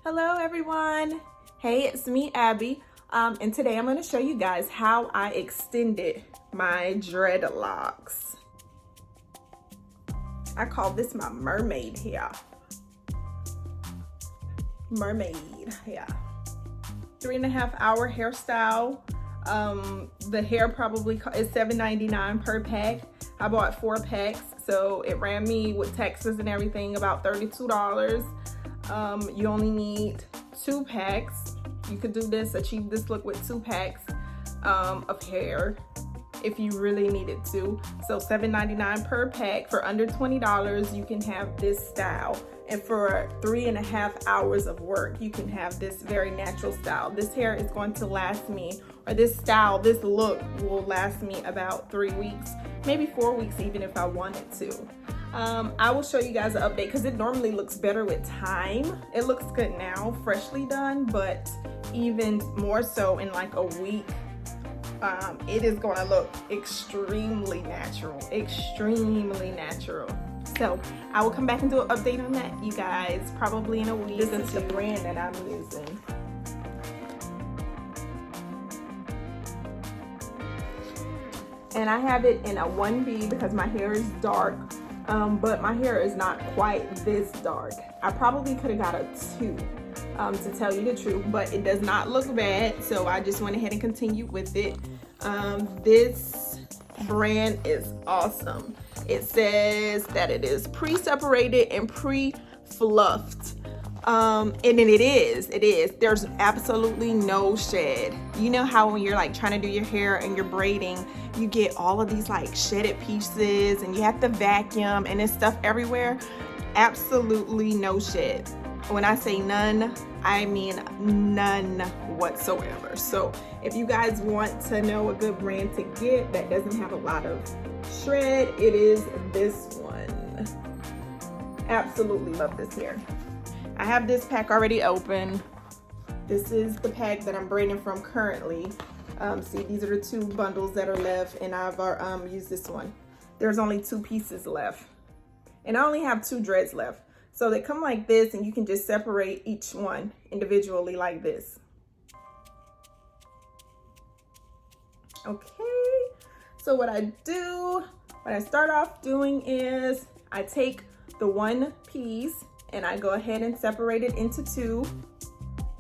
Hello everyone. Hey, it's me, Abby. And today I'm going to show you guys how I extended my dreadlocks. I call this my mermaid hair. Mermaid hair. 3.5 hour hairstyle. The hair probably is $7.99 per pack. I bought 4 packs, so it ran me with taxes and everything about $32. You only need 2 packs. You could do this, achieve this look with 2 packs of hair if you really needed to. So $7.99 per pack. For under $20, you can have this style. And for 3.5 hours of work, you can have this very natural style. This hair is going to last me, or this style, this look will last me about 3 weeks, maybe 4 weeks even if I wanted to. I will show you guys an update because it normally looks better with time. It looks good now, freshly done, but even more so in like a week, it is gonna look extremely natural, extremely natural. So I will come back and do an update on that, you guys, probably in a week. This is the brand that I'm using. And I have it in a 1B because my hair is dark, but my hair is not quite this dark. I probably could have got a 2, to tell you the truth, but it does not look bad, so I just went ahead and continued with it. This brand is awesome. It says that it is pre-separated and pre-fluffed. And then it is. There's absolutely no shed. You know how when you're like trying to do your hair and you're braiding, you get all of these like shedded pieces and you have to vacuum and there's stuff everywhere? Absolutely no shed. When I say none, I mean none whatsoever. So if you guys want to know a good brand to get that doesn't have a lot of shred, it is this one. Absolutely love this hair. I have this pack already open. This is the pack that I'm braiding from currently. See, these are the 2 bundles that are left, and I've used this one. There's only 2 pieces left, and I only have 2 dreads left. So they come like this, and you can just separate each one individually like this. Okay, so what I start off doing is I take the 1 piece and I go ahead and separate it into 2.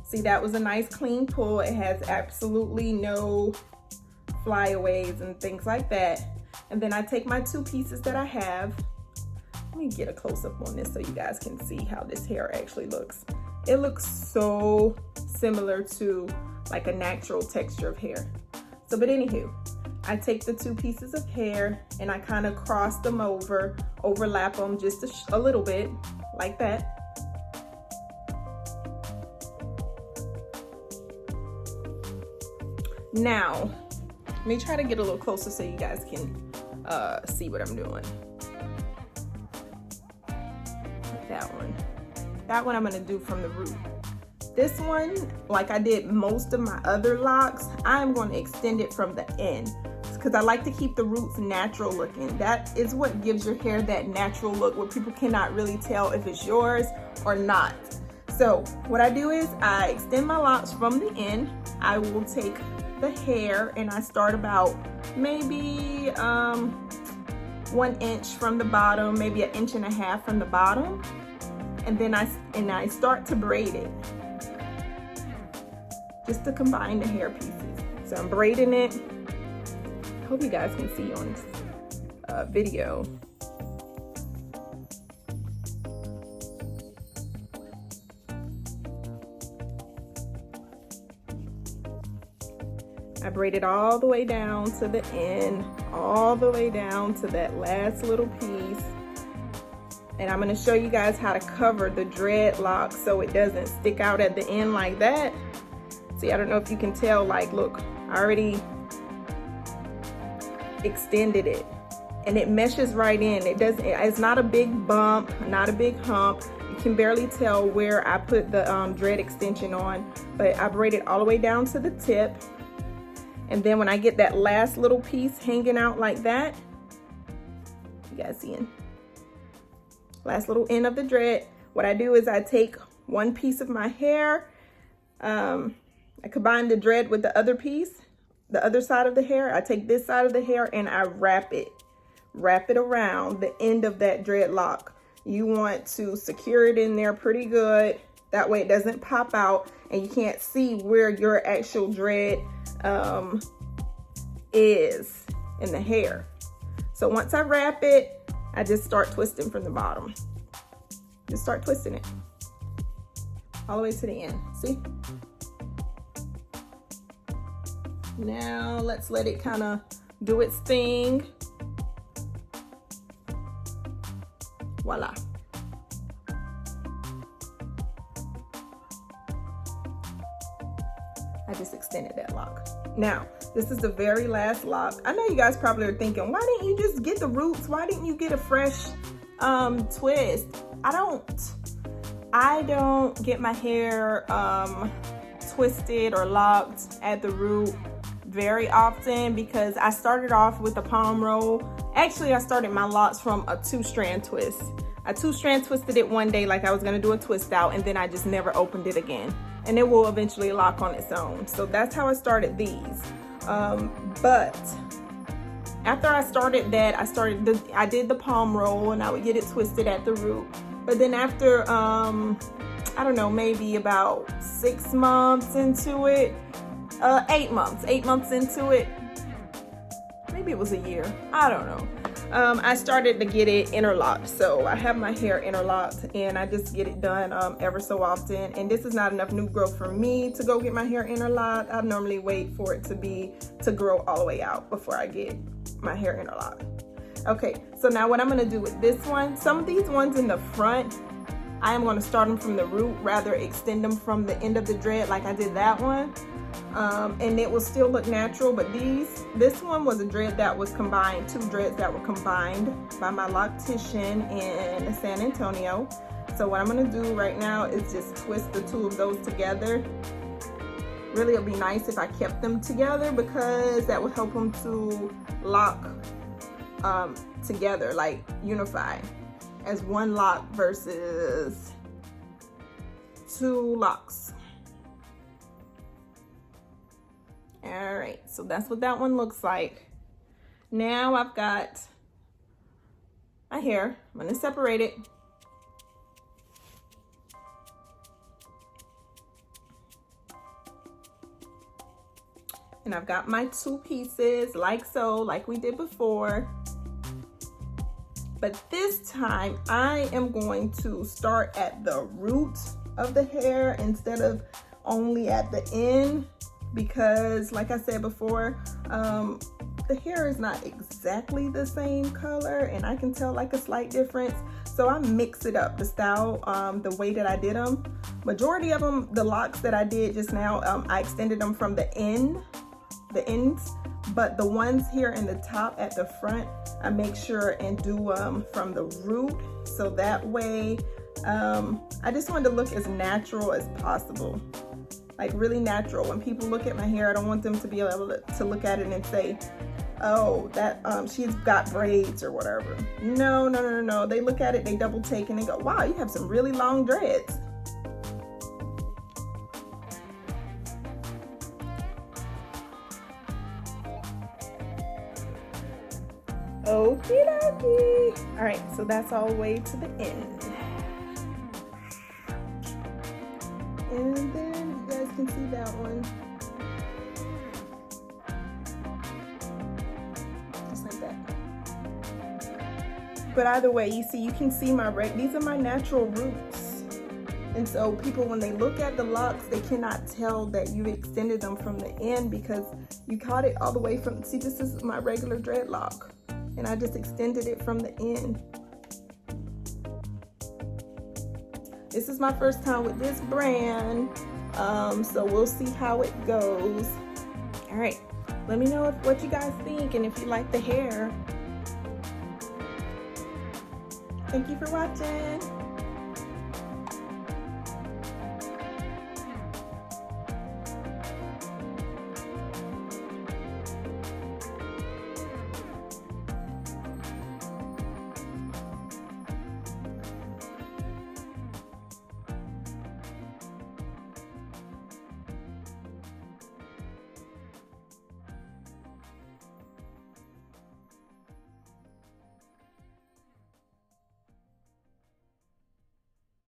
See, that was a nice clean pull. It has absolutely no flyaways and things like that. And then I take my 2 pieces that I have. Let me get a close-up on this so you guys can see how this hair actually looks. It looks so similar to like a natural texture of hair. So, but anywho, I take the 2 pieces of hair and I kind of cross them over, overlap them just a little bit, like that. Now, let me try to get a little closer so you guys can see what I'm doing. That one I'm gonna do from the root. This one, like I did most of my other locks, I'm going to extend it from the end because I like to keep the roots natural looking. That is what gives your hair that natural look where people cannot really tell if it's yours or not. So what I do is I extend my locks from the end. I will take the hair and I start about maybe 1 inch from the bottom, maybe 1.5 inches from the bottom. And then I start to braid it, just to combine the hair pieces. So I'm braiding it. I hope you guys can see on this video. I braid it all the way down to the end, all the way down to that last little piece. And I'm gonna show you guys how to cover the dreadlock so it doesn't stick out at the end like that. See, I don't know if you can tell, like, look, I already extended it and it meshes right in. It's not a big bump, not a big hump. You can barely tell where I put the dread extension on, but I braid it all the way down to the tip. And then when I get that last little piece hanging out like that, you guys seeing? Last little end of the dread, what I do is I take one piece of my hair. I combine the dread with the other piece, the other side of the hair. I take this side of the hair and I wrap it around the end of that dreadlock. You want to secure it in there pretty good. That way it doesn't pop out and you can't see where your actual dread is in the hair. So once I wrap it, I just start twisting from the bottom. Just start twisting it all the way to the end. See? Now let's let it kind of do its thing. Voila. I just extended that lock. Now, this is the very last lock. I know you guys probably are thinking, why didn't you just get the roots? Why didn't you get a fresh twist? I don't get my hair twisted or locked at the root very often because I started off with a palm roll. Actually, I started my locks from a 2-strand twist. I 2-strand twisted it one day like I was gonna do a twist out, and then I just never opened it again. And it will eventually lock on its own. So that's how I started these. But after I started that, I did the palm roll and I would get it twisted at the root. But then after, I don't know, maybe about 6 months into it, 8 months into it, maybe it was a year, I don't know. I started to get it interlocked. So I have my hair interlocked and I just get it done ever so often. And this is not enough new growth for me to go get my hair interlocked. I normally wait for it to grow all the way out before I get my hair interlocked. Okay, so now what I'm gonna do with this one, some of these ones in the front, I am gonna start them from the root, rather extend them from the end of the dread like I did that one. And it will still look natural, but this one was a dread that was combined, 2 dreads that were combined by my loctician in San Antonio. So what I'm gonna do right now is just twist the 2 of those together. Really, it'll be nice if I kept them together because that would help them to lock together, like unify as one lock versus 2 locks. All right, so that's what that one looks like. Now I've got my hair. I'm gonna separate it. And I've got my 2 pieces like so, like we did before. But this time I am going to start at the root of the hair instead of only at the end, because like I said before, the hair is not exactly the same color and I can tell like a slight difference. So I mix it up, the style, the way that I did them. Majority of them, the locks that I did just now, I extended them from the ends, but the ones here in the top at the front, I make sure and do from the root. So that way, I just wanted to look as natural as possible. Like really natural. When people look at my hair, I don't want them to be able to look at it and say, oh, that she's got braids or whatever. No. They look at it, they double take and they go, wow, you have some really long dreads. Okie dokie. All right, so that's all the way to the end. And then you guys can see that one. Just like that. But either way, you can see these are my natural roots. And so people, when they look at the locks, they cannot tell that you extended them from the end because you caught it all the way from, see, this is my regular dreadlock. And I just extended it from the end. This is my first time with this brand, so we'll see how it goes. All right, let me know what you guys think and if you like the hair. Thank you for watching.